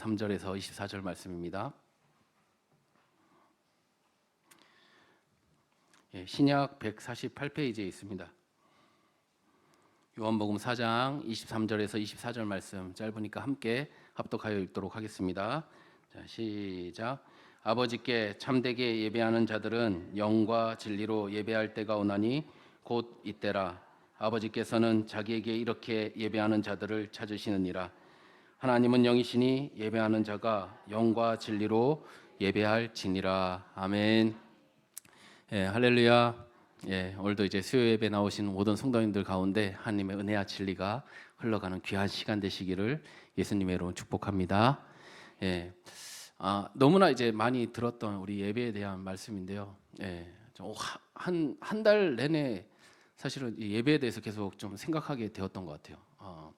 23절에서 24절 말씀입니다. 신약 148페이지에 있습니다. 요한복음 4장 23절에서 24절 말씀 짧으니까 함께 합독하여 읽도록 하겠습니다. 자, 시작. 아버지께 참되게 예배하는 자들은 영과 진리로 예배할 때가 오나니 곧 이때라. 아버지께서는 자기에게 이렇게 예배하는 자들을 찾으시느니라. 하나님은 영이시니 예배하는 자가 영과 진리로 예배할지니라. 아멘. 할렐루야. 오늘도 이제 수요 예배 나오신 모든 성도님들 가운데 하나님의 은혜와 진리가 흘러가는 귀한 시간 되시기를 예수님의 이름으로 축복합니다. 너무나 이제 많이 들었던 우리 예배에 대한 말씀인데요. 한 달 내내 사실은 이 예배에 대해서 계속 좀 생각하게 되었던 것 같아요.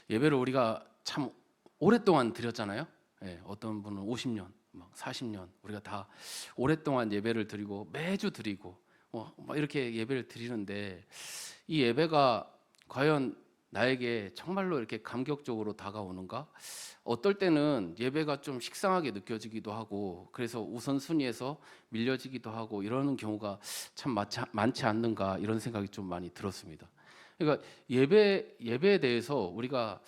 예배를 우리가 참 오랫동안 드렸잖아요. 어떤 분은 50년, 40년 우리가 다 오랫동안 예배를 드리고 매주 드리고 막 이렇게 예배를 드리는데 이 예배가 과연 나에게 정말로 이렇게 감격적으로 다가오는가? 어떨 때는 예배가 좀 식상하게 느껴지기도 하고 그래서 우선순위에서 밀려지기도 하고 이러는 경우가 참 많지 않는가 이런 생각이 좀 많이 들었습니다. 그러니까 예배에 대해서 우리가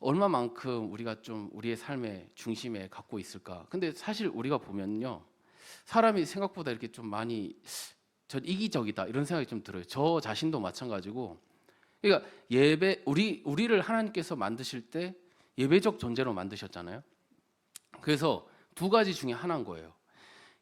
얼마만큼 우리가 좀 우리의 삶의 중심에 갖고 있을까? 근데 사실 우리가 보면요, 사람이 생각보다 이렇게 좀 많이 전 이기적이다 이런 생각이 좀 들어요. 저 자신도 마찬가지고. 그러니까 우리를 하나님께서 만드실 때 예배적 존재로 만드셨잖아요. 그래서 두 가지 중에 하나인 거예요.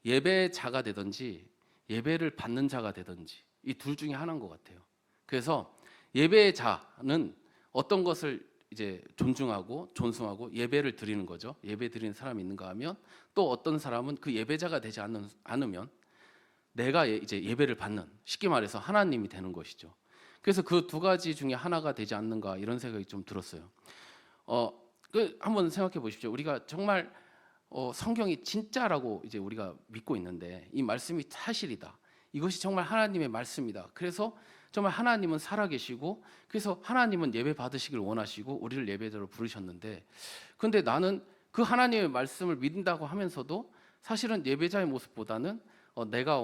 예배자가 되든지 예배를 받는 자가 되든지 이 둘 중에 하나인 것 같아요. 그래서 예배자는 어떤 것을 이제 존중하고 존숭하고 예배를 드리는 거죠. 예배 드리는 사람이 있는가 하면 또 어떤 사람은 그 예배자가 되지 않으면 내가 이제 예배를 받는, 쉽게 말해서 하나님이 되는 것이죠. 그래서 그 두 가지 중에 하나가 되지 않는가 이런 생각이 좀 들었어요. 한번 생각해 보십시오. 우리가 정말 성경이 진짜라고 이제 우리가 믿고 있는데 이 말씀이 사실이다. 이것이 정말 하나님의 말씀이다. 그래서 정말 하나님은 살아계시고 그래서 하나님은 예배 받으시길 원하시고 우리를 예배자로 부르셨는데 근데 나는 그 하나님의 말씀을 믿는다고 하면서도 사실은 예배자의 모습보다는 내가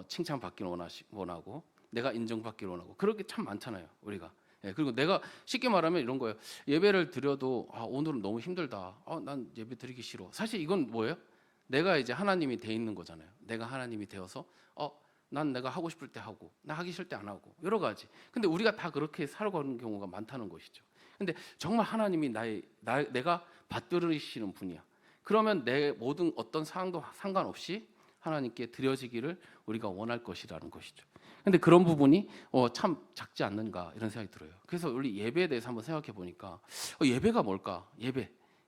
칭찬받기를 원하고 내가 인정받기를 원하고 그런 게 참 많잖아요 우리가. 그리고 내가 쉽게 말하면 이런 거예요. 예배를 드려도 오늘은 너무 힘들다. 난 예배 드리기 싫어. 사실 이건 뭐예요? 내가 이제 하나님이 돼 있는 거잖아요. 내가 하나님이 되어서 난 내가 하고 싶을 때 하고 나 하기 싫을 때 안 하고 여러 가지. 근데 우리가 다 그렇게 살아가는 경우가 많다는 것이죠. 근데 정말 하나님이 내가 받들으시는 분이야. 그러면 내 모든 어떤 상황도 상관없이 하나님께 드려지기를 우리가 원할 것이라는 것이죠. 근데 그런 부분이 참 작지 않는가 이런 생각이 들어요. 그래서 우리 예배에 대해서 한번 생각해 보니까 예배가 뭘까?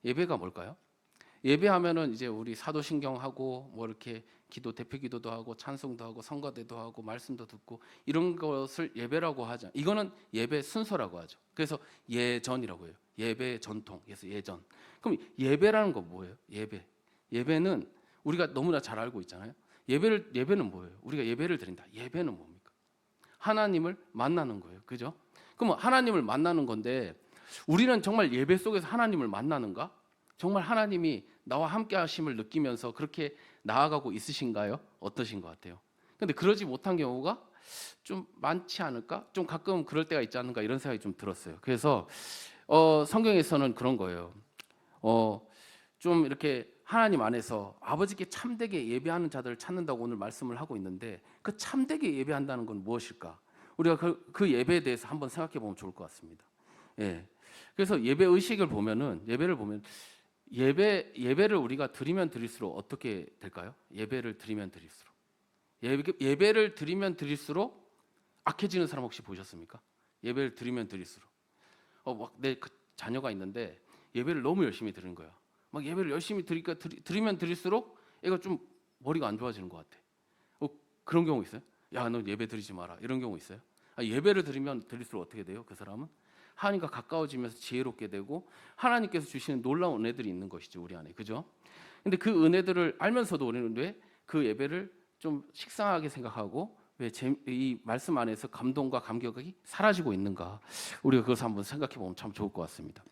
예배가 뭘까요? 예배하면은 이제 우리 사도신경하고 뭐 이렇게 대표 기도도 하고 찬송도 하고 성가대도 하고 말씀도 듣고 이런 것을 예배라고 하죠. 이거는 예배 순서라고 하죠. 그래서 예전이라고 해요. 예배 전통. 그래서 예전. 그럼 예배라는 건 뭐예요? 예배는 우리가 너무나 잘 알고 있잖아요. 예배는 뭐예요? 우리가 예배를 드린다. 예배는 뭡니까? 하나님을 만나는 거예요. 그죠? 그럼 하나님을 만나는 건데 우리는 정말 예배 속에서 하나님을 만나는가? 정말 하나님이 나와 함께 하심을 느끼면서 그렇게 나아가고 있으신가요? 어떠신 것 같아요? 근데 그러지 못한 경우가 좀 많지 않을까? 좀 가끔 그럴 때가 있지 않은가 이런 생각이 좀 들었어요. 그래서 성경에서는 그런 거예요. 좀 이렇게 하나님 안에서 아버지께 참되게 예배하는 자들을 찾는다고 오늘 말씀을 하고 있는데 그 참되게 예배한다는 건 무엇일까? 우리가 그 예배에 대해서 한번 생각해 보면 좋을 것 같습니다. 그래서 예배 의식을 보면은 예배를 우리가 드리면 드릴수록 어떻게 될까요? 예배를 드리면 드릴수록 악해지는 사람 혹시 보셨습니까? 예배를 드리면 드릴수록 막 내 그 자녀가 있는데 예배를 너무 열심히 드리는 거야. 막 예배를 열심히 드리면 드릴수록 애가 좀 머리가 안 좋아지는 것 같아. 그런 경우 있어요? 야, 너 예배 드리지 마라. 이런 경우 있어요? 예배를 드리면 드릴수록 어떻게 돼요? 그 사람은 하나님과 가까워지면서 지혜롭게 되고 하나님께서 주시는 놀라운 은혜들이 있는 것이죠, 우리 안에. 그죠? 근데 그 은혜들을 알면서도 우리는 왜 그 예배를 좀 식상하게 생각하고 왜 이 말씀 안에서 감동과 감격이 사라지고 있는가? 우리가 그것을 한번 생각해 보면 참 좋을 것 같습니다.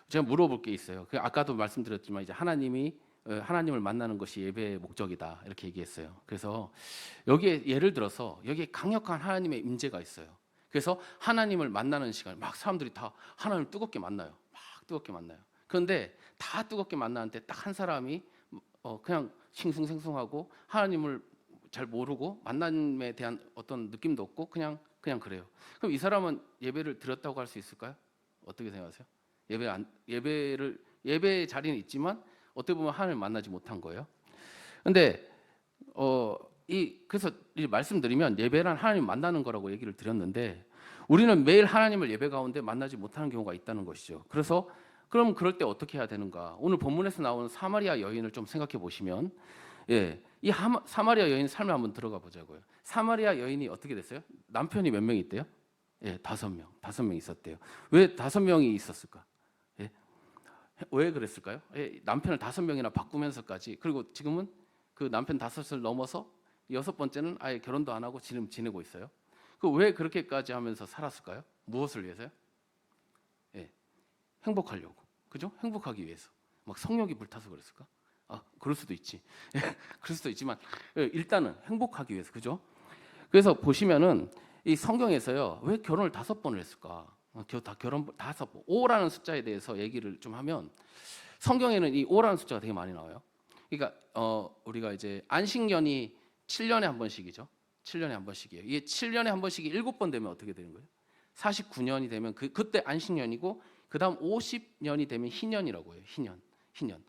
제가 물어볼 게 있어요. 아까도 말씀드렸지만 이제 하나님을 만나는 것이 예배의 목적이다 이렇게 얘기했어요. 그래서 여기에 예를 들어서 여기에 강력한 하나님의 임재가 있어요. 그래서 하나님을 만나는 시간 막 사람들이 다 하나님을 뜨겁게 만나요. 막 뜨겁게 만나요. 그런데 다 뜨겁게 만나는데 딱 한 사람이 그냥 싱숭생숭하고 하나님을 잘 모르고 만남에 대한 어떤 느낌도 없고 그냥 그래요. 그럼 이 사람은 예배를 드렸다고 할 수 있을까요? 어떻게 생각하세요? 예배 자리는 있지만 어떻게 보면 하나님을 만나지 못한 거예요. 근데 그래서 말씀드리면 예배란 하나님 만나는 거라고 얘기를 드렸는데 우리는 매일 하나님을 예배 가운데 만나지 못하는 경우가 있다는 것이죠. 그래서 그럼 그럴 때 어떻게 해야 되는가? 오늘 본문에서 나오는 사마리아 여인을 좀 생각해 보시면 이 사마리아 여인 삶을 한번 들어가 보자고요. 사마리아 여인이 어떻게 됐어요? 남편이 몇 명 있대요? 5명. 5명 있었대요. 왜 5명이 있었을까? 왜 그랬을까요? 남편을 5명이나 바꾸면서까지 그리고 지금은 그 남편 5을 넘어서 6번째는 아예 결혼도 안 하고 지금 지내고 있어요. 그 왜 그렇게까지 하면서 살았을까요? 무엇을 위해서요? 행복하려고. 그죠? 행복하기 위해서. 막 성욕이 불타서 그랬을까? 그럴 수도 있지. 그럴 수도 있지만 일단은 행복하기 위해서. 그죠? 그래서 보시면은 이 성경에서요. 왜 결혼을 5번을 했을까? 결혼 5번. 5라는 숫자에 대해서 얘기를 좀 하면 성경에는 이 5라는 숫자가 되게 많이 나와요. 그러니까 우리가 이제 안식년이 7년에 한 번씩이죠. 7년에 한 번씩이에요. 이게 7년에 한 번씩이 7번 되면 어떻게 되는 거예요? 49년이 되면 그때 안식년이고 그다음 50년이 되면 희년이라고 해요. 희년.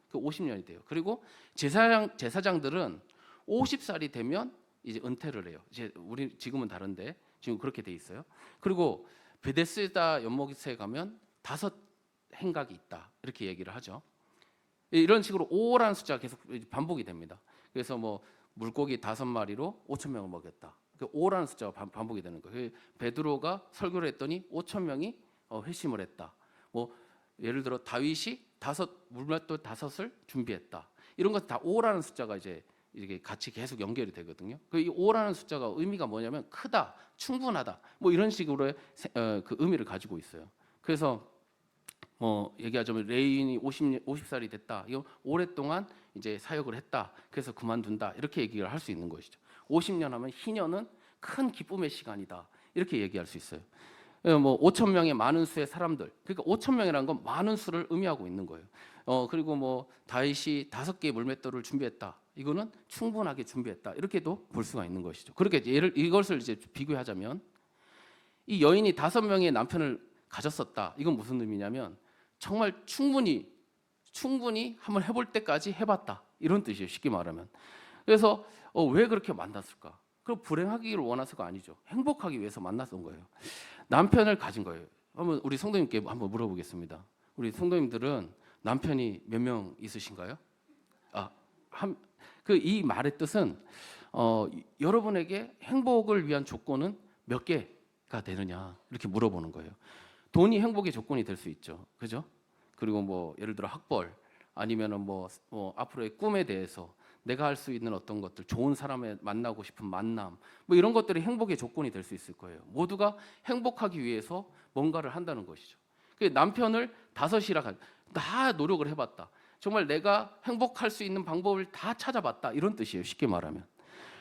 그 50년이 돼요. 그리고 제사장들은 50살이 되면 이제 은퇴를 해요. 이제 우리 지금은 다른데 지금 그렇게 돼 있어요. 그리고 베데스다 연못에 가면 5 행각이 있다. 이렇게 얘기를 하죠. 이런 식으로 5라는 숫자가 계속 반복이 됩니다. 그래서 뭐 물고기 5마리로 5천 명을 먹였다. 그 5라는 숫자가 반복이 되는 거예요. 베드로가 설교를 했더니 5천 명이 회심을 했다. 뭐 예를 들어 다윗이 물맷돌 5을 준비했다. 이런 것 다 5라는 숫자가 이제 이게 같이 계속 연결이 되거든요. 이 5라는 숫자가 의미가 뭐냐면 크다, 충분하다, 뭐 이런 식으로의 그 의미를 가지고 있어요. 그래서 얘기하자면 레인이 50살이 됐다. 이거 오랫동안 이제 사역을 했다. 그래서 그만둔다. 이렇게 얘기를 할 수 있는 것이죠. 50년 하면 희년은 큰 기쁨의 시간이다. 이렇게 얘기할 수 있어요. 5천 명의 많은 수의 사람들. 그러니까 5천 명이라는 건 많은 수를 의미하고 있는 거예요. 그리고 뭐 다윗이 5개의 물맷돌을 준비했다. 이거는 충분하게 준비했다. 이렇게도 볼 수가 있는 것이죠. 그렇게 이것을 이제 비교하자면 이 여인이 5명의 남편을 가졌었다. 이건 무슨 의미냐면 정말 충분히 한번 해볼 때까지 해봤다. 이런 뜻이에요. 쉽게 말하면. 그래서 왜 그렇게 만났을까? 그럼 불행하기를 원해서가 아니죠. 행복하기 위해서 만났던 거예요. 남편을 가진 거예요. 한번 우리 성도님께 한번 물어보겠습니다. 우리 성도님들은 남편이 몇 명 있으신가요? 이 말의 뜻은 여러분에게 행복을 위한 조건은 몇 개가 되느냐 이렇게 물어보는 거예요. 돈이 행복의 조건이 될 수 있죠, 그죠? 그리고 뭐 예를 들어 학벌 아니면은 뭐 앞으로의 꿈에 대해서 내가 할 수 있는 어떤 것들, 좋은 사람을 만나고 싶은 만남, 뭐 이런 것들이 행복의 조건이 될 수 있을 거예요. 모두가 행복하기 위해서 뭔가를 한다는 것이죠. 남편을 5이라 다 노력을 해봤다. 정말 내가 행복할 수 있는 방법을 다 찾아봤다. 이런 뜻이에요. 쉽게 말하면.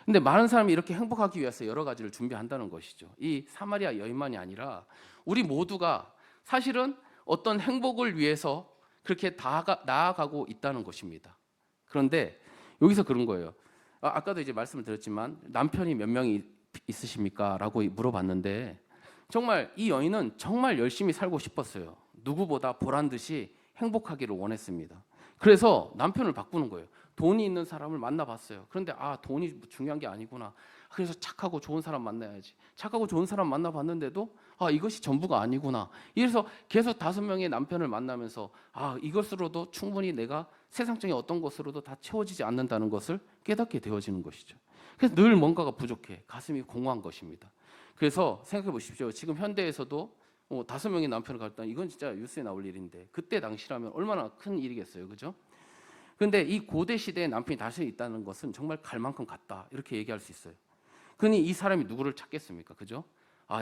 근데 많은 사람이 이렇게 행복하기 위해서 여러 가지를 준비한다는 것이죠. 이 사마리아 여인만이 아니라 우리 모두가 사실은 어떤 행복을 위해서 그렇게 나아가고 있다는 것입니다. 그런데 여기서 그런 거예요. 아까도 이제 말씀을 드렸지만 남편이 몇 명이 있으십니까? 라고 물어봤는데 정말 이 여인은 정말 열심히 살고 싶었어요. 누구보다 보란 듯이 행복하기를 원했습니다. 그래서 남편을 바꾸는 거예요. 돈이 있는 사람을 만나봤어요. 그런데 돈이 중요한 게 아니구나. 그래서 착하고 좋은 사람 만나야지. 착하고 좋은 사람 만나봤는데도 이것이 전부가 아니구나. 이래서 계속 5명의 남편을 만나면서 이것으로도 충분히 내가 세상적인 어떤 것으로도 다 채워지지 않는다는 것을 깨닫게 되어지는 것이죠. 그래서 늘 뭔가가 부족해. 가슴이 공허한 것입니다. 그래서 생각해 보십시오. 지금 현대에서도 5명의 남편을 갖다 이건 진짜 뉴스에 나올 일인데 그때 당시라면 얼마나 큰 일이겠어요, 그죠? 그런데 이 고대 시대에 남편이 다시 있다는 것은 정말 갈 만큼 갔다 이렇게 얘기할 수 있어요. 그니 이 사람이 누구를 찾겠습니까, 그죠?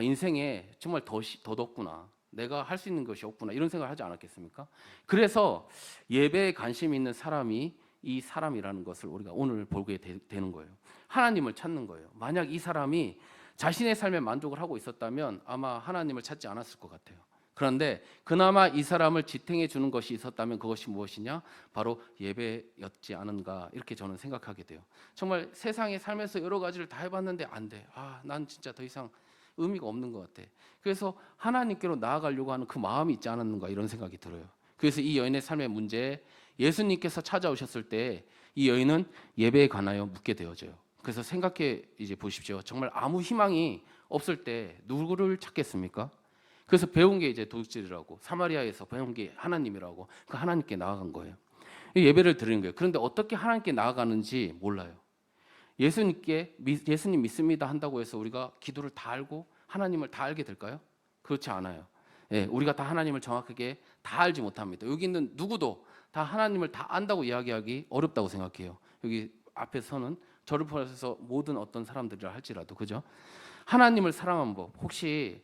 인생에 정말 더덥구나. 내가 할 수 있는 것이 없구나 이런 생각을 하지 않았겠습니까? 그래서 예배에 관심 있는 사람이 이 사람이라는 것을 우리가 오늘 보게 되는 거예요. 하나님을 찾는 거예요. 만약 이 사람이 자신의 삶에 만족을 하고 있었다면 아마 하나님을 찾지 않았을 것 같아요. 그런데 그나마 이 사람을 지탱해 주는 것이 있었다면 그것이 무엇이냐? 바로 예배였지 않은가 이렇게 저는 생각하게 돼요. 정말 세상에 살면서 여러 가지를 다 해봤는데 안 돼. 난 진짜 더 이상 의미가 없는 것 같아. 그래서 하나님께로 나아가려고 하는 그 마음이 있지 않았는가 이런 생각이 들어요. 그래서 이 여인의 삶의 문제에 예수님께서 찾아오셨을 때 이 여인은 예배에 관하여 묻게 되어져요. 그래서 생각해 이제 보십시오. 정말 아무 희망이 없을 때 누구를 찾겠습니까? 그래서 배운 게 이제 도둑질이라고, 사마리아에서 배운 게 하나님이라고, 그 하나님께 나아간 거예요. 예배를 드리는 거예요. 그런데 어떻게 하나님께 나아가는지 몰라요. 예수님 믿습니다 한다고 해서 우리가 기도를 다 알고 하나님을 다 알게 될까요? 그렇지 않아요. 우리가 다 하나님을 정확하게 다 알지 못합니다. 여기 있는 누구도 다 하나님을 다 안다고 이야기하기 어렵다고 생각해요. 여기 앞에 서는 저를 포함해서 모든 어떤 사람들이라 할지라도, 그죠? 하나님을 사랑하는 법, 혹시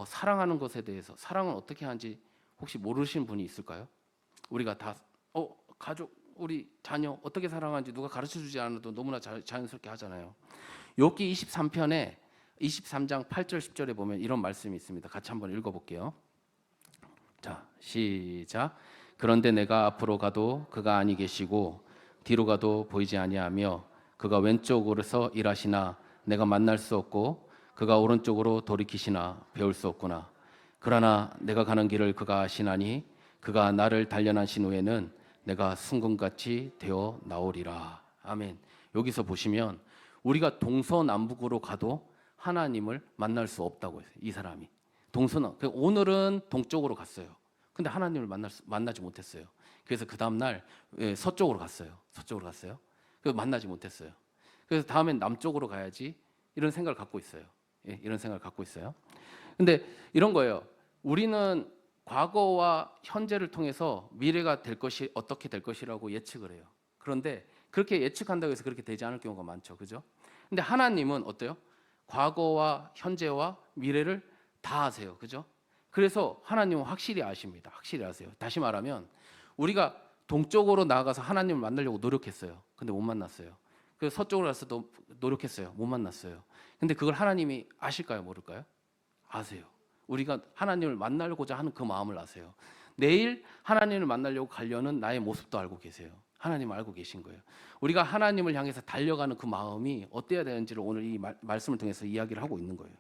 사랑하는 것에 대해서, 사랑은 어떻게 하는지 혹시 모르시는 분이 있을까요? 우리가 다 가족, 우리 자녀 어떻게 사랑하는지 누가 가르쳐주지 않아도 너무나 자연스럽게 하잖아요. 욥기 23편에 23장 8절 10절에 보면 이런 말씀이 있습니다. 같이 한번 읽어볼게요. 자, 시작. 그런데 내가 앞으로 가도 그가 아니 계시고 뒤로 가도 보이지 아니하며 그가 왼쪽으로서 일하시나 내가 만날 수 없고 그가 오른쪽으로 돌이키시나 배울 수 없구나. 그러나 내가 가는 길을 그가 아시나니 그가 나를 단련하신 후에는 내가 순금같이 되어 나오리라. 아멘. 여기서 보시면 우리가 동서남북으로 가도 하나님을 만날 수 없다고 했어요. 이 사람이 오늘은 동쪽으로 갔어요. 근데 하나님을 만나지 못했어요. 그래서 그 다음 날 서쪽으로 갔어요. 그래서 만나지 못했어요. 그래서 다음엔 남쪽으로 가야지 이런 생각을 갖고 있어요. 이런 생각을 갖고 있어요. 근데 이런 거예요. 우리는 과거와 현재를 통해서 미래가 될 것이 어떻게 될 것이라고 예측을 해요. 그런데 그렇게 예측한다고 해서 그렇게 되지 않을 경우가 많죠. 그죠? 근데 하나님은 어때요? 과거와 현재와 미래를 다 아세요. 그죠? 그래서 하나님은 확실히 아십니다. 확실히 아세요. 다시 말하면 우리가 동쪽으로 나아가서 하나님을 만나려고 노력했어요. 근데 못 만났어요. 그래서 서쪽으로 가서도 노력했어요. 못 만났어요. 근데 그걸 하나님이 아실까요? 모를까요? 아세요. 우리가 하나님을 만나고자 하는 그 마음을 아세요. 내일 하나님을 만나려고 가려는 나의 모습도 알고 계세요. 하나님 알고 계신 거예요. 우리가 하나님을 향해서 달려가는 그 마음이 어때야 되는지를 오늘 이 말씀을 통해서 이야기를 하고 있는 거예요.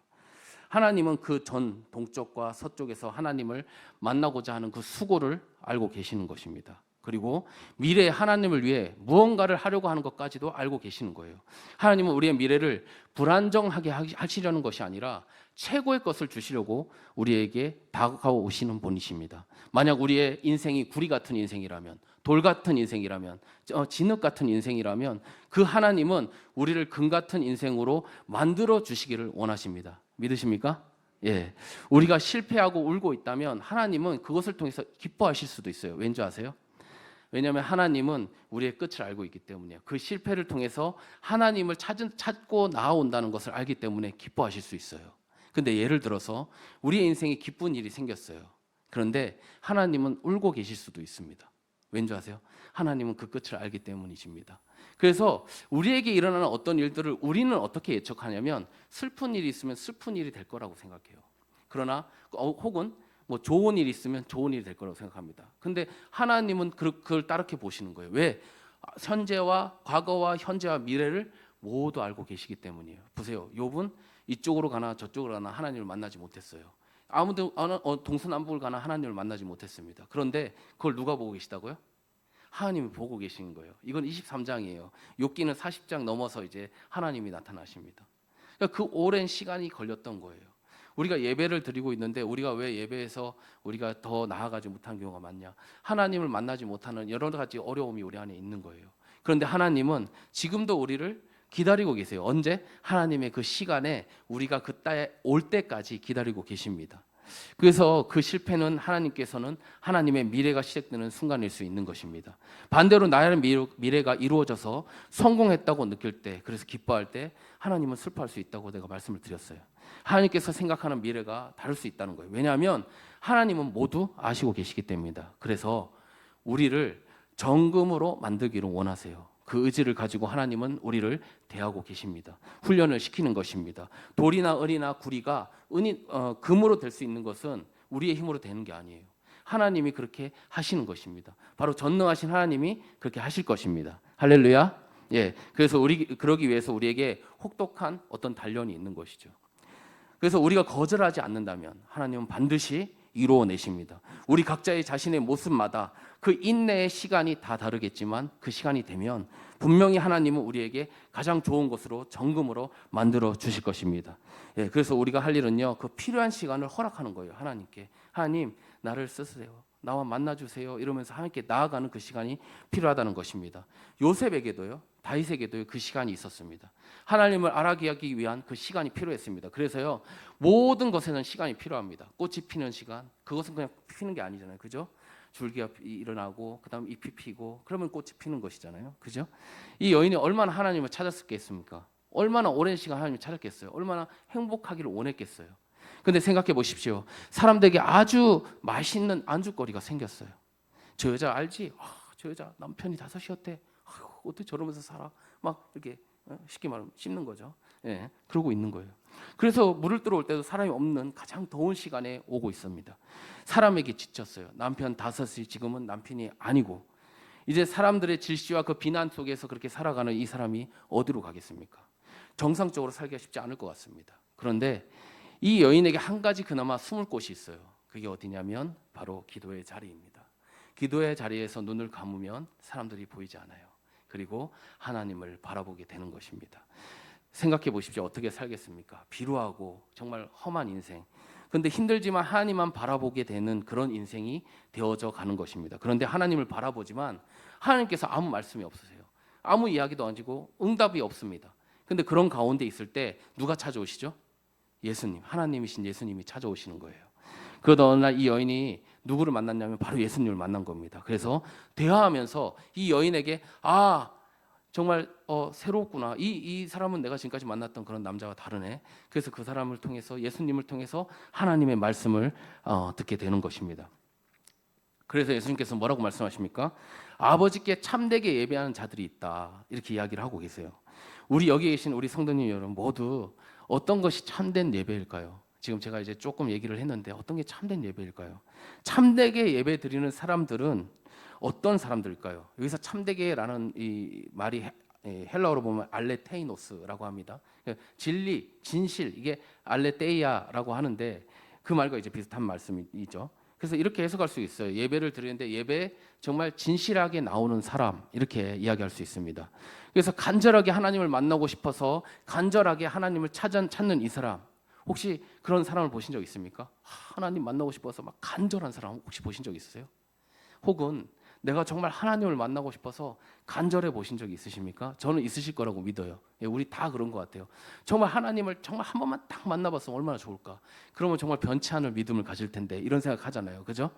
하나님은 그 전 동쪽과 서쪽에서 하나님을 만나고자 하는 그 수고를 알고 계시는 것입니다. 그리고 미래에 하나님을 위해 무언가를 하려고 하는 것까지도 알고 계시는 거예요. 하나님은 우리의 미래를 불안정하게 하시려는 것이 아니라 최고의 것을 주시려고 우리에게 다가오시는 분이십니다. 만약 우리의 인생이 구리 같은 인생이라면, 돌 같은 인생이라면, 진흙 같은 인생이라면 그 하나님은 우리를 금 같은 인생으로 만들어 주시기를 원하십니다. 믿으십니까? 예. 우리가 실패하고 울고 있다면 하나님은 그것을 통해서 기뻐하실 수도 있어요. 왠지 아세요? 왜냐하면 하나님은 우리의 끝을 알고 있기 때문이에요. 그 실패를 통해서 하나님을 찾고 나아온다는 것을 알기 때문에 기뻐하실 수 있어요. 근데 예를 들어서 우리의 인생에 기쁜 일이 생겼어요. 그런데 하나님은 울고 계실 수도 있습니다. 왠지 아세요? 하나님은 그 끝을 알기 때문이십니다. 그래서 우리에게 일어나는 어떤 일들을 우리는 어떻게 예측하냐면 슬픈 일이 있으면 슬픈 일이 될 거라고 생각해요. 그러나 혹은 뭐 좋은 일이 있으면 좋은 일이 될 거라고 생각합니다. 근데 하나님은 그걸 따르게 보시는 거예요. 왜? 현재와 과거와 현재와 미래를 모두 알고 계시기 때문이에요. 보세요. 욥은 이쪽으로 가나 저쪽으로 가나 하나님을 만나지 못했어요. 아무도 동서남북을 가나 하나님을 만나지 못했습니다. 그런데 그걸 누가 보고 계시다고요? 하나님이 보고 계시는 거예요. 이건 23장이에요. 욥기는 40장 넘어서 이제 하나님이 나타나십니다. 그러니까 그 오랜 시간이 걸렸던 거예요. 우리가 예배를 드리고 있는데 우리가 왜 예배에서 우리가 더 나아가지 못한 경우가 많냐? 하나님을 만나지 못하는 여러 가지 어려움이 우리 안에 있는 거예요. 그런데 하나님은 지금도 우리를 기다리고 계세요. 언제? 하나님의 그 시간에 우리가 그 때에 올 때까지 기다리고 계십니다. 그래서 그 실패는 하나님께서는 하나님의 미래가 시작되는 순간일 수 있는 것입니다. 반대로 나의 미래가 이루어져서 성공했다고 느낄 때, 그래서 기뻐할 때 하나님은 슬퍼할 수 있다고 내가 말씀을 드렸어요. 하나님께서 생각하는 미래가 다를 수 있다는 거예요. 왜냐하면 하나님은 모두 아시고 계시기 때문입니다. 그래서 우리를 정금으로 만들기를 원하세요. 그 의지를 가지고 하나님은 우리를 대하고 계십니다. 훈련을 시키는 것입니다. 돌이나 은이나 구리가 금으로 될 수 있는 것은 우리의 힘으로 되는 게 아니에요. 하나님이 그렇게 하시는 것입니다. 바로 전능하신 하나님이 그렇게 하실 것입니다. 할렐루야. 예. 그래서 그러기 위해서 우리에게 혹독한 어떤 단련이 있는 것이죠. 그래서 우리가 거절하지 않는다면 하나님은 반드시 이루어내십니다. 우리 각자의 자신의 모습마다 그 인내의 시간이 다 다르겠지만 그 시간이 되면 분명히 하나님은 우리에게 가장 좋은 것으로 정금으로 만들어 주실 것입니다. 예, 그래서 우리가 할 일은요, 그 필요한 시간을 허락하는 거예요. 하나님께. 하나님, 나를 쓰세요. 나와 만나주세요. 이러면서 하나님께 나아가는 그 시간이 필요하다는 것입니다. 요셉에게도요, 다윗에게도요, 그 시간이 있었습니다. 하나님을 알아가기 위한 그 시간이 필요했습니다. 그래서요, 모든 것에는 시간이 필요합니다. 꽃이 피는 시간, 그것은 그냥 피는 게 아니잖아요, 그죠? 줄기가 일어나고 그다음 잎이 피고 그러면 꽃이 피는 것이잖아요, 그죠? 이 여인이 얼마나 하나님을 찾았겠습니까? 얼마나 오랜 시간 하나님을 찾았겠어요? 얼마나 행복하기를 원했겠어요? 근데 생각해 보십시오. 사람들에게 아주 맛있는 안주거리가 생겼어요. 저 여자 알지? 저 여자 남편이 5이었대. 어떻게 저러면서 살아? 막 이렇게 쉽게 말하면 씹는 거죠. 예, 그러고 있는 거예요. 그래서 물을 들어올 때도 사람이 없는 가장 더운 시간에 오고 있습니다. 사람에게 지쳤어요. 남편 5이 지금은 남편이 아니고 이제 사람들의 질시와 그 비난 속에서 그렇게 살아가는 이 사람이 어디로 가겠습니까? 정상적으로 살기가 쉽지 않을 것 같습니다. 그런데 이 여인에게 한 가지 그나마 숨을 곳이 있어요. 그게 어디냐면 바로 기도의 자리입니다. 기도의 자리에서 눈을 감으면 사람들이 보이지 않아요. 그리고 하나님을 바라보게 되는 것입니다. 생각해 보십시오. 어떻게 살겠습니까? 비루하고 정말 험한 인생. 그런데 힘들지만 하나님만 바라보게 되는 그런 인생이 되어져 가는 것입니다. 그런데 하나님을 바라보지만 하나님께서 아무 말씀이 없으세요. 아무 이야기도 아니고 응답이 없습니다. 근데 그런 가운데 있을 때 누가 찾아오시죠? 예수님, 하나님이신 예수님이 찾아오시는 거예요. 그러다 어느 날 이 여인이 누구를 만났냐면 바로 예수님을 만난 겁니다. 그래서 대화하면서 이 여인에게 정말 새롭구나. 이 사람은 내가 지금까지 만났던 그런 남자와 다르네. 그래서 그 사람을 통해서 예수님을 통해서 하나님의 말씀을 듣게 되는 것입니다. 그래서 예수님께서 뭐라고 말씀하십니까? 아버지께 참되게 예배하는 자들이 있다. 이렇게 이야기를 하고 계세요. 우리 여기 계신 우리 성도님 여러분 모두 어떤 것이 참된 예배일까요? 지금 제가 이제 조금 얘기를 했는데 어떤 게 참된 예배일까요? 참되게 예배 드리는 사람들은 어떤 사람들일까요? 여기서 참되게라는 이 말이 헬라어로 보면 알레테이노스라고 합니다. 진리, 진실 이게 알레테이아라고 하는데 그 말과 이제 비슷한 말씀이죠. 그래서 이렇게 해석할 수 있어요. 예배를 드리는데 예배에 정말 진실하게 나오는 사람 이렇게 이야기할 수 있습니다. 그래서 간절하게 하나님을 만나고 싶어서 간절하게 하나님을 찾는 이 사람 혹시 그런 사람을 보신 적 있습니까? 하나님 만나고 싶어서 막 간절한 사람 혹시 보신 적 있으세요? 혹은 내가 정말 하나님을 만나고 싶어서 간절해 보신 적이 있으십니까? 저는 있으실 거라고 믿어요. 예, 우리 다 그런 것 같아요. 정말 하나님을 정말 한 번만 딱 만나봤으면 얼마나 좋을까? 그러면 정말 변치 않을 믿음을 가질 텐데 이런 생각 하잖아요. 그죠?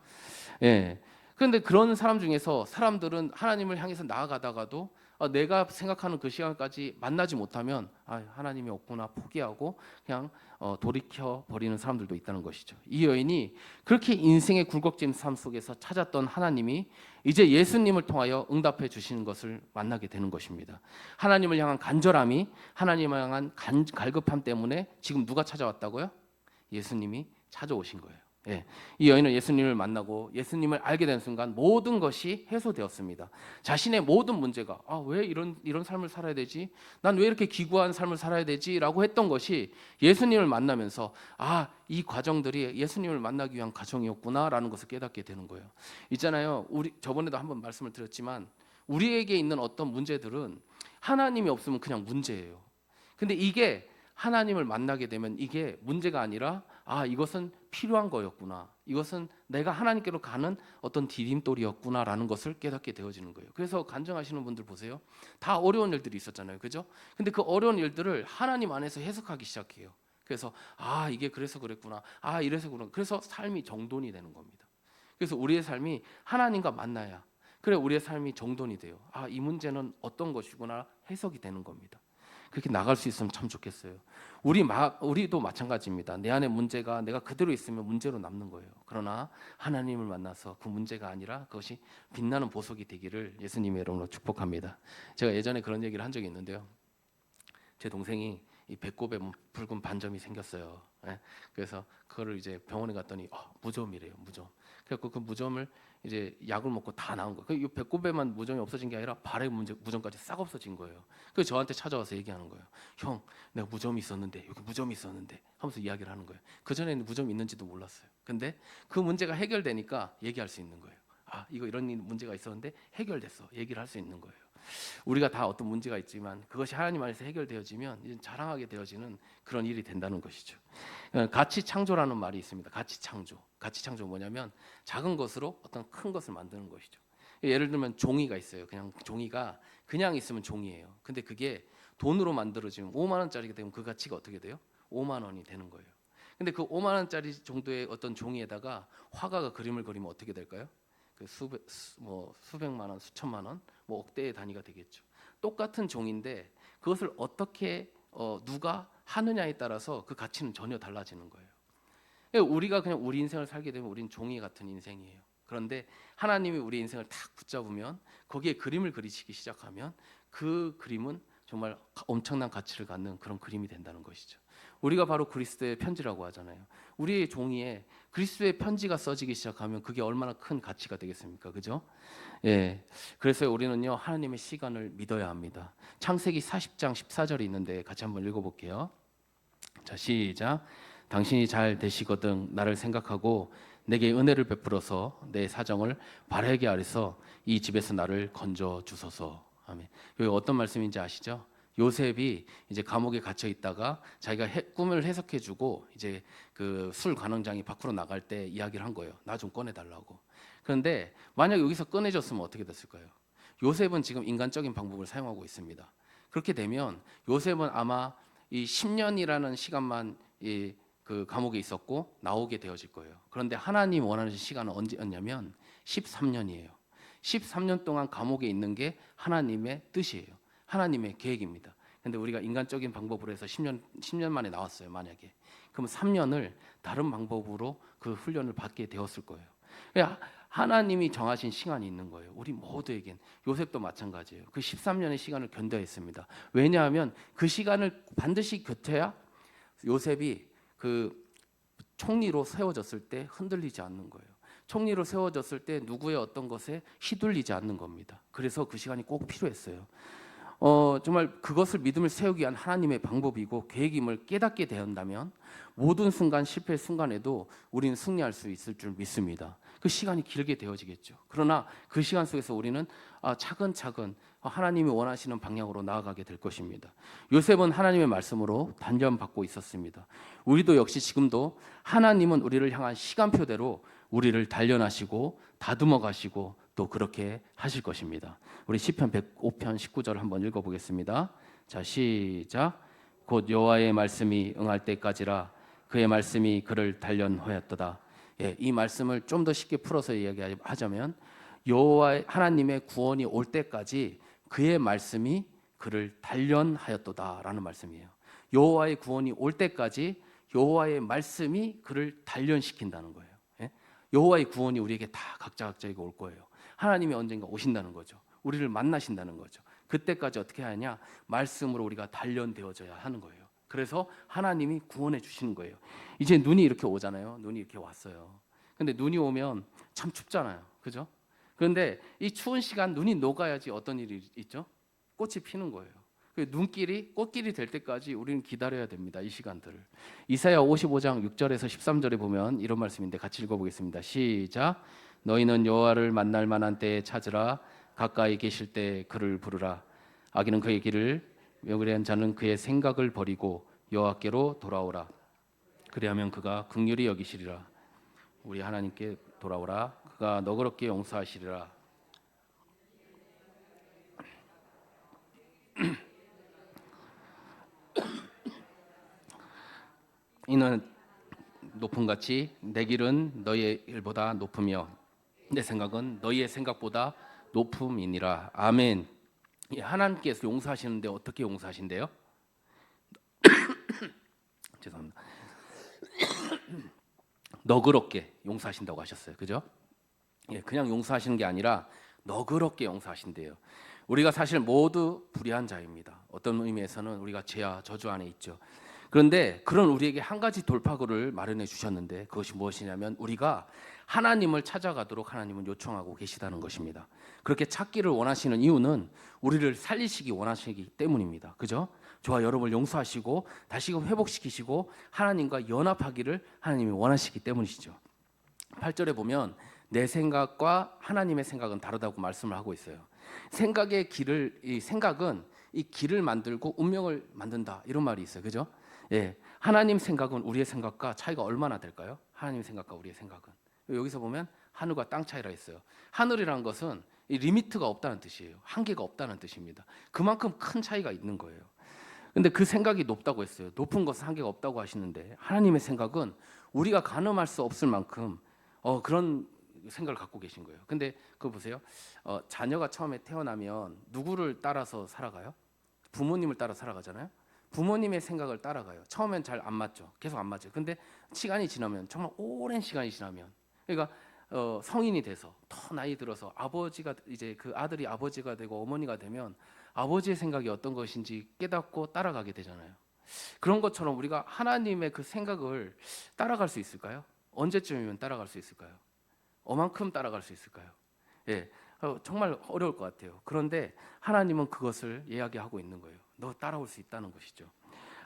예. 그런데 그런 사람 중에서 사람들은 하나님을 향해서 나아가다가도 내가 생각하는 그 시간까지 만나지 못하면 하나님이 없구나 포기하고 그냥 돌이켜 버리는 사람들도 있다는 것이죠. 이 여인이 그렇게 인생의 굴곡진 삶 속에서 찾았던 하나님이 이제 예수님을 통하여 응답해 주시는 것을 만나게 되는 것입니다. 하나님을 향한 간절함이 하나님을 향한 갈급함 때문에 지금 누가 찾아왔다고요? 예수님이 찾아오신 거예요. 예, 이 여인은 예수님을 만나고 예수님을 알게 된 순간 모든 것이 해소되었습니다. 자신의 모든 문제가 왜 이런 삶을 살아야 되지? 난 왜 이렇게 기구한 삶을 살아야 되지?라고 했던 것이 예수님을 만나면서 이 과정들이 예수님을 만나기 위한 과정이었구나라는 것을 깨닫게 되는 거예요. 있잖아요. 우리 저번에도 한번 말씀을 드렸지만 우리에게 있는 어떤 문제들은 하나님이 없으면 그냥 문제예요. 근데 이게 하나님을 만나게 되면 이게 문제가 아니라 이것은 필요한 거였구나. 이것은 내가 하나님께로 가는 어떤 디딤돌이었구나라는 것을 깨닫게 되어지는 거예요. 그래서 간증하시는 분들 보세요. 다 어려운 일들이 있었잖아요. 그죠? 근데 그 어려운 일들을 하나님 안에서 해석하기 시작해요. 그래서 이게 그래서 그랬구나. 이래서 그런. 그래서 삶이 정돈이 되는 겁니다. 그래서 우리의 삶이 하나님과 만나야 그래 우리의 삶이 정돈이 돼요. 이 문제는 어떤 것이구나 해석이 되는 겁니다. 그렇게 나갈 수 있으면 참 좋겠어요. 우리도 마찬가지입니다. 내 안에 문제가 내가 그대로 있으면 문제로 남는 거예요. 그러나 하나님을 만나서 그 문제가 아니라 그것이 빛나는 보석이 되기를 예수님의 이름으로 축복합니다. 제가 예전에 그런 얘기를 한 적이 있는데요. 제 동생이 이 배꼽에 붉은 반점이 생겼어요. 예? 그래서 그거를 이제 병원에 갔더니 무좀이래요, 무좀. 그래서 그 무좀을 이제 약을 먹고 다 나은 거예요. 그 배꼽에만 무좀이 없어진 게 아니라 발에 무좀까지 싹 없어진 거예요. 그래서 저한테 찾아와서 얘기하는 거예요. 형, 내가 무좀이 있었는데 여기 무좀이 있었는데 하면서 이야기를 하는 거예요. 그 전에는 무좀이 있는지도 몰랐어요. 근데 그 문제가 해결되니까 얘기할 수 있는 거예요. 이거 이런 문제가 있었는데 해결됐어. 얘기를 할 수 있는 거예요. 우리가 다 어떤 문제가 있지만 그것이 하나님 안에서 해결되어지면 이제 자랑하게 되어지는 그런 일이 된다는 것이죠. 가치 창조라는 말이 있습니다. 가치 창조. 가치 창조 뭐냐면 작은 것으로 어떤 큰 것을 만드는 것이죠. 예를 들면 종이가 있어요. 그냥 종이가 그냥 있으면 종이에요. 근데 그게 돈으로 만들어지면 5만 원짜리가 되면 그 가치가 어떻게 돼요? 5만 원이 되는 거예요. 근데 그 5만 원짜리 정도의 어떤 종이에다가 화가가 그림을 그리면 어떻게 될까요? 그 수백만 원, 수천만 원, 억대의 단위가 되겠죠. 똑같은 종인데 그것을 어떻게 누가 하느냐에 따라서 그 가치는 전혀 달라지는 거예요. 그러니까 우리가 그냥 우리 인생을 살게 되면 우린 종이 같은 인생이에요. 그런데 하나님이 우리 인생을 탁 붙잡으면 거기에 그림을 그리시기 시작하면 그 그림은 정말 엄청난 가치를 갖는 그런 그림이 된다는 것이죠. 우리가 바로 그리스도의 편지라고 하잖아요. 우리의 종이에 그리스도의 편지가 써지기 시작하면 그게 얼마나 큰 가치가 되겠습니까? 그죠? 예. 그래서 우리는요, 하나님의 시간을 믿어야 합니다. 창세기 40장 14절이 있는데 같이 한번 읽어볼게요. 자, 시작. 당신이 잘 되시거든 나를 생각하고 내게 은혜를 베풀어서 내 사정을 바르게 하려서 이 집에서 나를 건져 주소서. 아멘. 여기 어떤 말씀인지 아시죠? 요셉이 이제 감옥에 갇혀 있다가 자기가 꿈을 해석해주고 이제 그 술 관원장이 밖으로 나갈 때 이야기를 한 거예요. 나 좀 꺼내달라고. 그런데 만약 여기서 꺼내줬으면 어떻게 됐을까요? 요셉은 지금 인간적인 방법을 사용하고 있습니다. 그렇게 되면 요셉은 아마 이 10년이라는 시간만 그 감옥에 있었고 나오게 되어질 거예요. 그런데 하나님 원하는 시간은 언제였냐면 13년이에요. 13년 동안 감옥에 있는 게 하나님의 뜻이에요. 하나님의 계획입니다. 근데 우리가 인간적인 방법으로 해서 10년 만에 나왔어요. 만약에. 그럼 3년을 다른 방법으로 그 훈련을 받게 되었을 거예요. 그러니까 하나님이 정하신 시간이 있는 거예요. 우리 모두에겐. 요셉도 마찬가지예요. 그 13년의 시간을 견뎌야 했습니다. 왜냐하면 그 시간을 반드시 견뎌야 요셉이 그 총리로 세워졌을 때 흔들리지 않는 거예요. 총리로 세워졌을 때 누구의 어떤 것에 휘둘리지 않는 겁니다. 그래서 그 시간이 꼭 필요했어요. 정말 그것을 믿음을 세우기 위한 하나님의 방법이고 계획임을 깨닫게 되었다면 모든 순간 실패 순간에도 우리는 승리할 수 있을 줄 믿습니다. 그 시간이 길게 되어지겠죠. 그러나 그 시간 속에서 우리는 차근차근 하나님이 원하시는 방향으로 나아가게 될 것입니다. 요셉은 하나님의 말씀으로 단련받고 있었습니다. 우리도 역시 지금도 하나님은 우리를 향한 시간표대로 우리를 단련하시고 다듬어 가시고 또 그렇게 하실 것입니다. 우리 시편 105편 19절 한번 읽어보겠습니다. 자, 시작. 곧 여호와의 말씀이 응할 때까지라 그의 말씀이 그를 단련하였도다. 예, 이 말씀을 좀 더 쉽게 풀어서 이야기하자면 여호와의 하나님의 구원이 올 때까지 그의 말씀이 그를 단련하였도다라는 말씀이에요. 여호와의 구원이 올 때까지 여호와의 말씀이 그를 단련시킨다는 거예요. 예? 여호와의 구원이 우리에게 다 각자에게 올 거예요. 하나님이 언젠가 오신다는 거죠. 우리를 만나신다는 거죠. 그때까지 어떻게 하냐? 말씀으로 우리가 단련되어져야 하는 거예요. 그래서 하나님이 구원해 주시는 거예요. 이제 눈이 이렇게 오잖아요. 눈이 이렇게 왔어요. 근데 눈이 오면 참 춥잖아요. 그죠? 그런데 이 추운 시간 눈이 녹아야지 어떤 일이 있죠? 꽃이 피는 거예요. 눈길이 꽃길이 될 때까지 우리는 기다려야 됩니다. 이 시간들을. 이사야 55장 6절에서 13절에 보면 이런 말씀인데 같이 읽어보겠습니다. 시작. 너희는 여호와를 만날 만한 때에 찾으라. 가까이 계실 때 그를 부르라. 악인은 그의 길을 명울한 자는 그의 생각을 버리고 여호와께로 돌아오라. 그리하면 그가 긍휼히 여기시리라. 우리 하나님께 돌아오라. 그가 너그럽게 용서하시리라. 이는 높은 같이 내 길은 너희의 길보다 높으며 내 생각은 너희의 생각보다 높음이니라. 아멘. 하나님께서 용서하시는데 어떻게 용서하신대요? 죄송합니다. 너그럽게 용서하신다고 하셨어요. 그죠? 예, 그냥 용서하시는 게 아니라 너그럽게 용서하신대요. 우리가 사실 모두 불의한 자입니다. 어떤 의미에서는 우리가 죄와 저주 안에 있죠. 그런데 그런 우리에게 한 가지 돌파구를 마련해 주셨는데 그것이 무엇이냐면 우리가 하나님을 찾아가도록 하나님은 요청하고 계시다는 것입니다. 그렇게 찾기를 원하시는 이유는 우리를 살리시기 원하시기 때문입니다. 그죠? 저와 여러분을 용서하시고 다시금 회복시키시고 하나님과 연합하기를 하나님이 원하시기 때문이시죠. 8절에 보면 내 생각과 하나님의 생각은 다르다고 말씀을 하고 있어요. 생각의 길을 이 생각은 이 길을 만들고 운명을 만든다 이런 말이 있어요. 그죠? 예. 하나님 생각은 우리의 생각과 차이가 얼마나 될까요? 하나님 생각과 우리의 생각은. 여기서 보면 하늘과 땅 차이라 했어요. 하늘이라는 것은 이 리미트가 없다는 뜻이에요. 한계가 없다는 뜻입니다. 그만큼 큰 차이가 있는 거예요. 근데 그 생각이 높다고 했어요. 높은 것은 한계가 없다고 하시는데 하나님의 생각은 우리가 가늠할 수 없을 만큼 그런 생각을 갖고 계신 거예요. 근데 그거 보세요. 자녀가 처음에 태어나면 누구를 따라서 살아가요? 부모님을 따라 살아가잖아요. 부모님의 생각을 따라가요. 처음엔 잘 안 맞죠. 계속 안 맞아요. 근데 시간이 지나면 정말 오랜 시간이 지나면 그러니까 성인이 돼서 더 나이 들어서 아버지가 이제 그 아들이 아버지가 되고 어머니가 되면 아버지의 생각이 어떤 것인지 깨닫고 따라가게 되잖아요. 그런 것처럼 우리가 하나님의 그 생각을 따라갈 수 있을까요? 언제쯤이면 따라갈 수 있을까요? 얼만큼 따라갈 수 있을까요? 예, 정말 어려울 것 같아요. 그런데 하나님은 그것을 이야기하고 있는 거예요. 너 따라올 수 있다는 것이죠.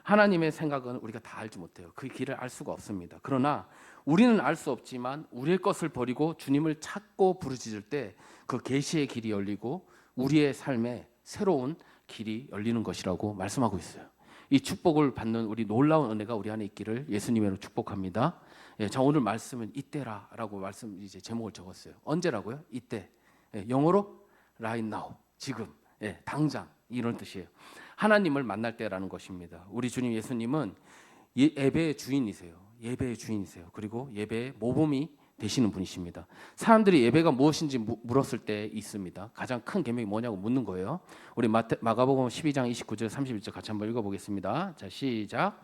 하나님의 생각은 우리가 다 알지 못해요. 그 길을 알 수가 없습니다. 그러나 우리는 알 수 없지만 우리의 것을 버리고 주님을 찾고 부르짖을 때 그 계시의 길이 열리고 우리의 삶에 새로운 길이 열리는 것이라고 말씀하고 있어요. 이 축복을 받는 우리 놀라운 은혜가 우리 안에 있기를 예수님으로 축복합니다. 예, 저 오늘 말씀은 이때라라고 말씀 이제 제목을 적었어요. 언제라고요? 이때. 예, 영어로 right now, 지금, 예, 당장 이런 뜻이에요. 하나님을 만날 때라는 것입니다. 우리 주님 예수님은 예배의 주인이세요. 예배의 주인이세요. 그리고 예배의 모범이 되시는 분이십니다. 사람들이 예배가 무엇인지 물었을 때 있습니다. 가장 큰 계명이 뭐냐고 묻는 거예요. 우리 마가복음 12장 29절 31절 같이 한번 읽어보겠습니다. 자, 시작.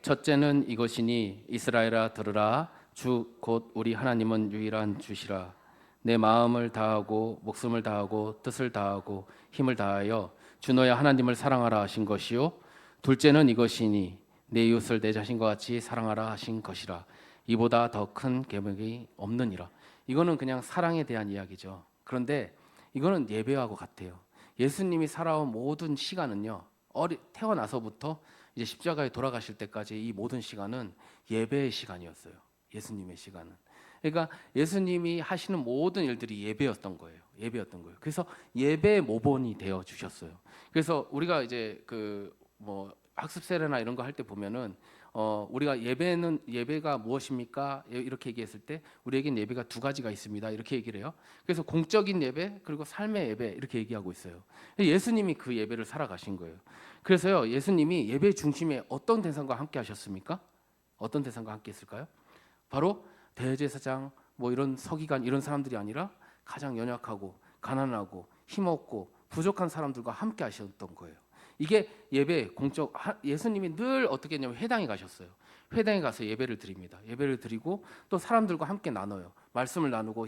첫째는 이것이니 이스라엘아 들으라. 주 곧 우리 하나님은 유일한 주시라. 내 마음을 다하고 목숨을 다하고 뜻을 다하고 힘을 다하여 주 너의 하나님을 사랑하라 하신 것이요. 둘째는 이것이니 내 이웃을 내 자신과 같이 사랑하라 하신 것이라. 이보다 더 큰 계명이 없느니라. 이거는 그냥 사랑에 대한 이야기죠. 그런데 이거는 예배하고 같아요. 예수님이 살아온 모든 시간은요. 태어나서부터 이제 십자가에 돌아가실 때까지 이 모든 시간은 예배의 시간이었어요. 예수님의 시간은. 그러니까 예수님이 하시는 모든 일들이 예배였던 거예요. 예배였던 거예요. 그래서 예배의 모본이 되어 주셨어요. 그래서 우리가 이제 그 뭐 학습 세례나 이런 거 할 때 보면은 우리가 예배가 무엇입니까? 이렇게 얘기했을 때 우리에겐 예배가 두 가지가 있습니다. 이렇게 얘기를 해요. 그래서 공적인 예배 그리고 삶의 예배 이렇게 얘기하고 있어요. 예수님이 그 예배를 살아가신 거예요. 그래서요 예수님이 예배 중심에 어떤 대상과 함께 하셨습니까? 어떤 대상과 함께 했을까요? 바로 대제사장 뭐 이런 서기관 이런 사람들이 아니라 가장 연약하고 가난하고 힘없고 부족한 사람들과 함께 하셨던 거예요. 이게 예배 공적 예수님이 늘 어떻게 했냐면 회당에 가셨어요. 회당에 가서 예배를 드립니다. 예배를 드리고 또 사람들과 함께 나눠요. 말씀을 나누고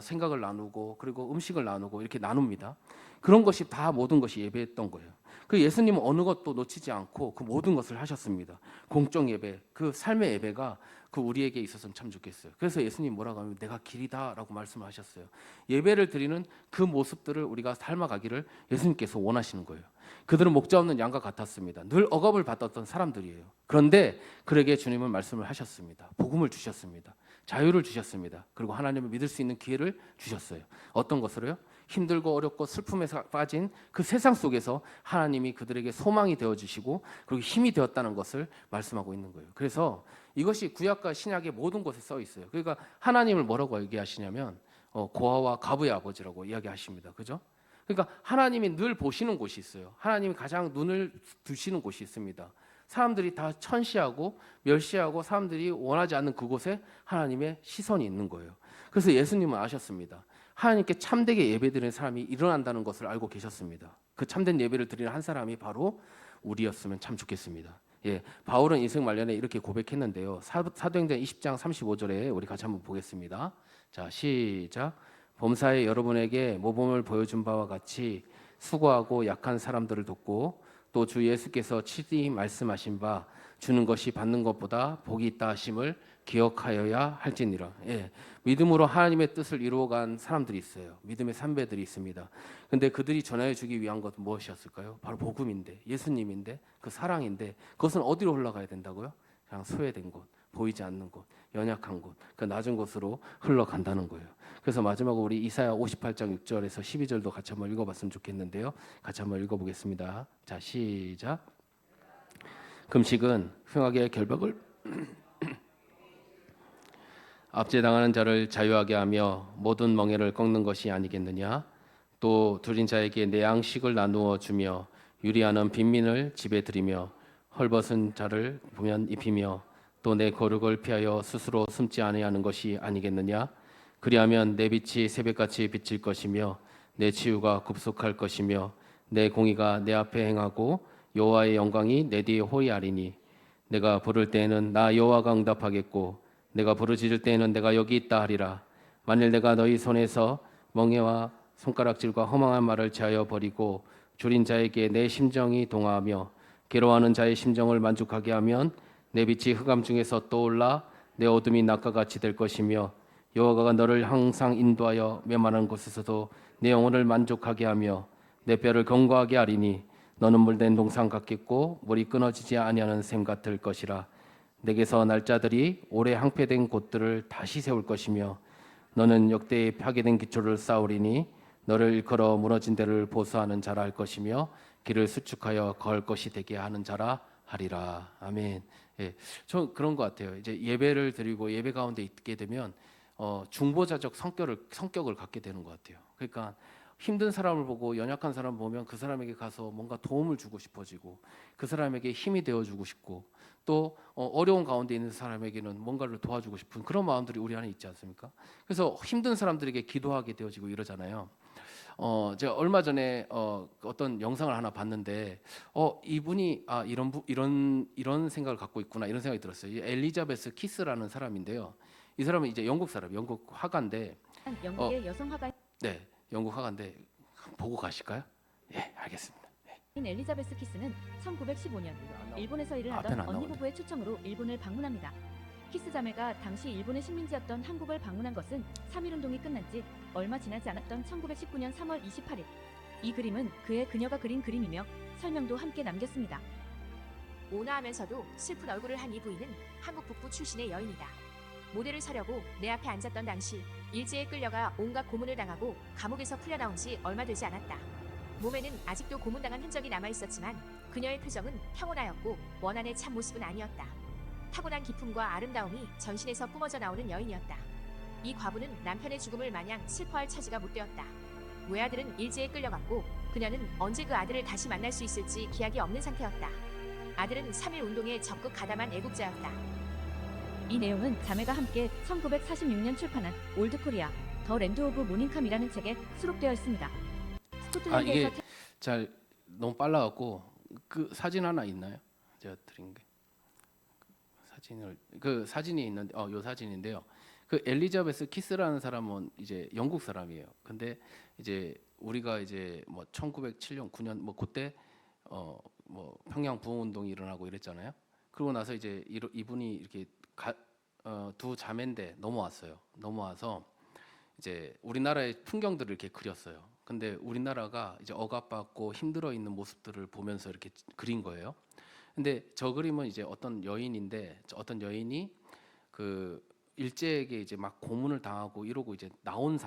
생각을 나누고 그리고 음식을 나누고 이렇게 나눕니다. 그런 것이 다 모든 것이 예배였던 거예요. 그 예수님은 어느 것도 놓치지 않고 그 모든 것을 하셨습니다. 공적 예배, 그 삶의 예배가 그 우리에게 있어서는 참 좋겠어요. 그래서 예수님 뭐라고 하면 내가 길이다라고 말씀을 하셨어요. 예배를 드리는 그 모습들을 우리가 닮아가기를 예수님께서 원하시는 거예요. 그들은 목자 없는 양과 같았습니다. 늘 억압을 받았던 사람들이에요. 그런데 그에게 주님은 말씀을 하셨습니다. 복음을 주셨습니다. 자유를 주셨습니다. 그리고 하나님을 믿을 수 있는 기회를 주셨어요. 어떤 것으로요? 힘들고 어렵고 슬픔에 빠진 그 세상 속에서 하나님이 그들에게 소망이 되어주시고 그리고 힘이 되었다는 것을 말씀하고 있는 거예요. 그래서 이것이 구약과 신약의 모든 곳에 써 있어요. 그러니까 하나님을 뭐라고 얘기하시냐면 고아와 가부의 아버지라고 이야기하십니다. 그죠? 그러니까 하나님이 늘 보시는 곳이 있어요. 하나님이 가장 눈을 두시는 곳이 있습니다. 사람들이 다 천시하고 멸시하고 사람들이 원하지 않는 그곳에 하나님의 시선이 있는 거예요. 그래서 예수님은 아셨습니다. 하나님께 참되게 예배드리는 사람이 일어난다는 것을 알고 계셨습니다. 그 참된 예배를 드리는 한 사람이 바로 우리였으면 참 좋겠습니다. 예, 바울은 인생 말년에 이렇게 고백했는데요. 사도행전 20장 35절에 우리 같이 한번 보겠습니다. 자, 시작. 범사에 여러분에게 모범을 보여준 바와 같이 수고하고 약한 사람들을 돕고 또 주 예수께서 친히 말씀하신 바 주는 것이 받는 것보다 복이 있다 하심을 기억하여야 할지니라. 예, 믿음으로 하나님의 뜻을 이루어간 사람들이 있어요. 믿음의 선배들이 있습니다. 근데 그들이 전하여 주기 위한 것은 무엇이었을까요? 바로 복음인데, 예수님인데, 그 사랑인데, 그것은 어디로 흘러가야 된다고요? 그냥 소외된 곳, 보이지 않는 곳, 연약한 곳, 그 낮은 곳으로 흘러간다는 거예요. 그래서 마지막으로 우리 이사야 58장 6절에서 12절도 같이 한번 읽어봤으면 좋겠는데요. 같이 한번 읽어보겠습니다. 자, 시작. 금식은 흉악의 결박을 압제당하는 자를 자유하게 하며 모든 멍에를 꺾는 것이 아니겠느냐. 또 둘인 자에게 내 양식을 나누어 주며 유리하는 빈민을 집에 들이며 헐벗은 자를 보면 입히며 또 내 거룩을 피하여 스스로 숨지 아니하는 것이 아니겠느냐. 그리하면 내 빛이 새벽같이 비칠 것이며 내 치유가 급속할 것이며 내 공의가 내 앞에 행하고 여호와의 영광이 내 뒤에 호위하리니 내가 부를 때에는 나 여호와가 응답하겠고 내가 부르짖을 때에는 내가 여기 있다 하리라. 만일 내가 너희 손에서 멍에와 손가락질과 허망한 말을 제하여 버리고 줄인 자에게 내 심정이 동화하며 괴로워하는 자의 심정을 만족하게 하면 내 빛이 흑암 중에서 떠올라 내 어둠이 낮과 같이 될 것이며 여호와가 너를 항상 인도하여 메마른 곳에서도 내 영혼을 만족하게 하며 내 뼈를 견고하게 하리니 너는 물된 동상 같겠고 물이 끊어지지 아니하는 샘 같을 것이라. 내게서 날짜들이 오래 항폐된 곳들을 다시 세울 것이며 너는 역대의 파괴된 기초를 쌓으리니 너를 일컬어 무너진 데를 보수하는 자라 할 것이며 길을 수축하여 걸 것이 되게 하는 자라 하리라. 아멘. 예, 저 그런 것 같아요. 이제 예배를 드리고 예배 가운데 있게 되면 중보자적 성격을 갖게 되는 것 같아요. 그러니까 힘든 사람을 보고 연약한 사람 보면 그 사람에게 가서 뭔가 도움을 주고 싶어지고 그 사람에게 힘이 되어주고 싶고 또 어려운 가운데 있는 사람에게는 뭔가를 도와주고 싶은 그런 마음들이 우리 안에 있지 않습니까? 그래서 힘든 사람들에게 기도하게 되어지고 이러잖아요. 제가 얼마 전에 어떤 영상을 하나 봤는데 이분이 이런 생각을 갖고 있구나 이런 생각이 들었어요. 이 엘리자베스 키스라는 사람인데요. 이 사람은 이제 영국 사람, 영국 화가인데 영국의 여성 화가인 네, 영국 화가인데 보고 가실까요? 예, 알겠습니다. 엘리자베스 키스는 1915년 일본에서 일을 앞에는 하던 안 언니 나오네. 부부의 초청으로 일본을 방문합니다. 키스 자매가 당시 일본의 식민지였던 한국을 방문한 것은 3.1운동이 끝난 지 얼마 지나지 않았던 1919년 3월 28일. 이 그림은 그녀가 그린 그림이며 설명도 함께 남겼습니다. 온화하면서도 슬픈 얼굴을 한 이 부인은 한국 북부 출신의 여인이다. 모델을 서려고 내 앞에 앉았던 당시 일제에 끌려가 온갖 고문을 당하고 감옥에서 풀려나온 지 얼마 되지 않았다. 몸에는 아직도 고문당한 흔적이 남아있었지만 그녀의 표정은 평온하였고 원한의 참 모습은 아니었다. 타고난 기품과 아름다움이 전신에서 뿜어져 나오는 여인이었다. 이 과부는 남편의 죽음을 마냥 슬퍼할 처지가 못 되었다. 외아들은 일제에 끌려갔고 그녀는 언제 그 아들을 다시 만날 수 있을지 기약이 없는 상태였다. 아들은 3.1운동에 적극 가담한 애국자였다. 이 내용은 자매가 함께 1946년 출판한 올드 코리아 더 랜드 오브 모닝캄이라는 책에 수록되어 있습니다. 스코틀랜드에서 이게 잘 너무 빨라갖고 그 사진 하나 있나요? 제가 드린 게 그 사진이 있는데 요 사진인데요. 그 엘리자베스 키스라는 사람은 이제 영국 사람이에요. 근데 이제 우리가 이제 뭐 1907년 9년 뭐 그때 뭐 평양 부흥운동이 일어나고 이랬잖아요. 그러고 나서 이제 이분이 이렇게 두 자매인데 넘어왔어요. 넘어와서 이제 우리나라의 풍경들을 이렇게 그렸어요. 근데 우리나라가 이제 억압받고 힘들어 있는 모습들을 보면서 이렇게 그린 거예요. 근데 저 그림은 이제 어떤 여인인데 어떤 여인이 그 일제에게 이제 막 고문을 당하고 이러고 이제 나온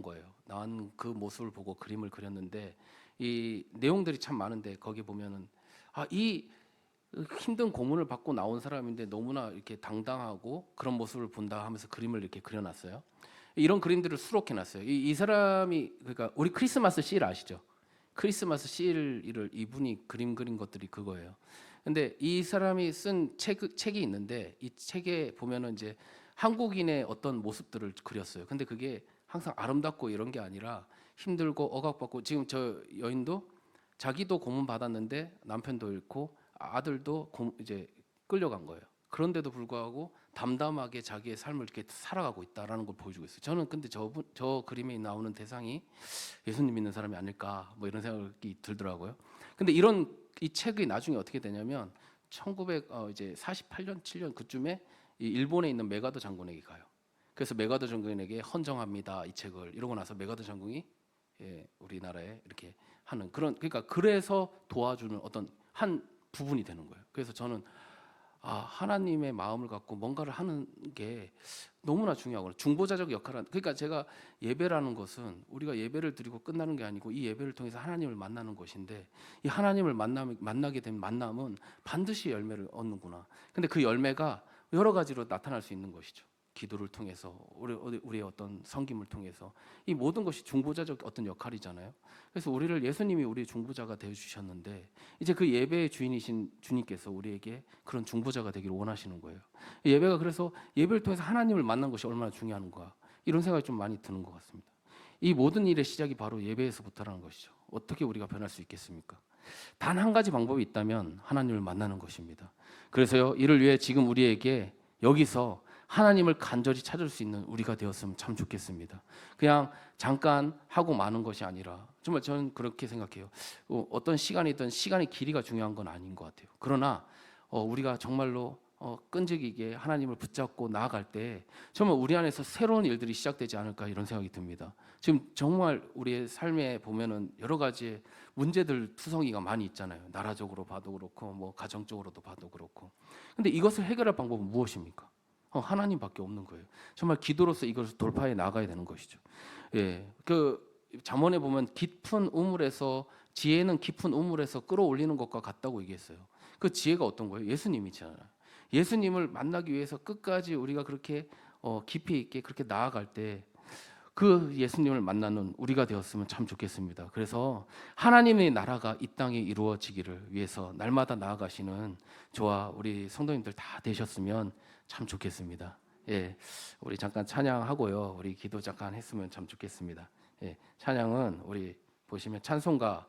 거예요. 나온 그 모습을 보고 그림을 그렸는데 이 내용들이 참 많은데 거기 보면은 이 힘든 고문을 받고 나온 사람인데 너무나 이렇게 당당하고 그런 모습을 본다 하면서 그림을 이렇게 그려놨어요. 이런 그림들을 수록해놨어요. 이 사람이 그러니까 우리 크리스마스 실 아시죠? 크리스마스 실을 이분이 그림 그린 것들이 그거예요. 근데 이 사람이 쓴 책이 있는데 이 책에 보면은 이제 한국인의 어떤 모습들을 그렸어요. 근데 그게 항상 아름답고 이런 게 아니라 힘들고 억압받고 지금 저 여인도 자기도 고문 받았는데 남편도 잃고 아들도 이제 끌려간 거예요. 그런데도 불구하고 담담하게 자기의 삶을 이렇게 살아가고 있다라는 걸 보여주고 있어요. 저는 근데 저 그림에 나오는 대상이 예수님 믿는 사람이 아닐까 뭐 이런 생각이 들더라고요. 근데 이 책이 나중에 어떻게 되냐면 1948년 7년 그쯤에 이 일본에 있는 메가더 장군에게 가요. 그래서 메가더 장군에게 헌정합니다 이 책을 이러고 나서 메가더 장군이 우리나라에 이렇게 하는 그러니까 그래서 도와주는 어떤 한 부분이 되는 거예요. 그래서 저는 하나님의 마음을 갖고 뭔가를 하는 게 너무나 중요하고 중보자적 역할을 그러니까 제가 예배라는 것은 우리가 예배를 드리고 끝나는 게 아니고 이 예배를 통해서 하나님을 만나는 것인데 이 하나님을 만나게 된 만남은 반드시 열매를 얻는구나. 근데 그 열매가 여러 가지로 나타날 수 있는 것이죠. 기도를 통해서 우리의 어떤 섬김을 통해서 이 모든 것이 중보자적 어떤 역할이잖아요. 그래서 우리를 예수님이 우리의 중보자가 되어 주셨는데 이제 그 예배의 주인이신 주님께서 우리에게 그런 중보자가 되기를 원하시는 거예요. 예배가 그래서 예배를 통해서 하나님을 만난 것이 얼마나 중요한가 이런 생각이 좀 많이 드는 것 같습니다. 이 모든 일의 시작이 바로 예배에서부터라는 것이죠. 어떻게 우리가 변할 수 있겠습니까? 단 한 가지 방법이 있다면 하나님을 만나는 것입니다. 그래서요 이를 위해 지금 우리에게 여기서 하나님을 간절히 찾을 수 있는 우리가 되었으면 참 좋겠습니다. 그냥 잠깐 하고 마는 것이 아니라 정말 저는 그렇게 생각해요. 어떤 시간이든 시간의 길이가 중요한 건 아닌 것 같아요. 그러나 우리가 정말로 끈질기게 하나님을 붙잡고 나아갈 때 정말 우리 안에서 새로운 일들이 시작되지 않을까 이런 생각이 듭니다. 지금 정말 우리의 삶에 보면은 여러 가지의 문제들 투성이가 많이 있잖아요. 나라적으로 봐도 그렇고 뭐 가정적으로도 봐도 그렇고. 근데 이것을 해결할 방법은 무엇입니까? 하나님밖에 없는 거예요. 정말 기도로서 이것을 돌파해 나가야 되는 것이죠. 그 잠언에 보면 깊은 우물에서 지혜는 깊은 우물에서 끌어올리는 것과 같다고 얘기했어요. 그 지혜가 어떤 거예요? 예수님이잖아요. 예수님을 만나기 위해서 끝까지 우리가 그렇게 깊이 있게 그렇게 나아갈 때 그 예수님을 만나는 우리가 되었으면 참 좋겠습니다. 그래서 하나님의 나라가 이 땅에 이루어지기를 위해서 날마다 나아가시는 저와 우리 성도님들 다 되셨으면 참 좋겠습니다. 우리 잠깐 찬양하고요. 우리 기도 잠깐 했으면 참 좋겠습니다. 찬양은 우리 보시면 찬송가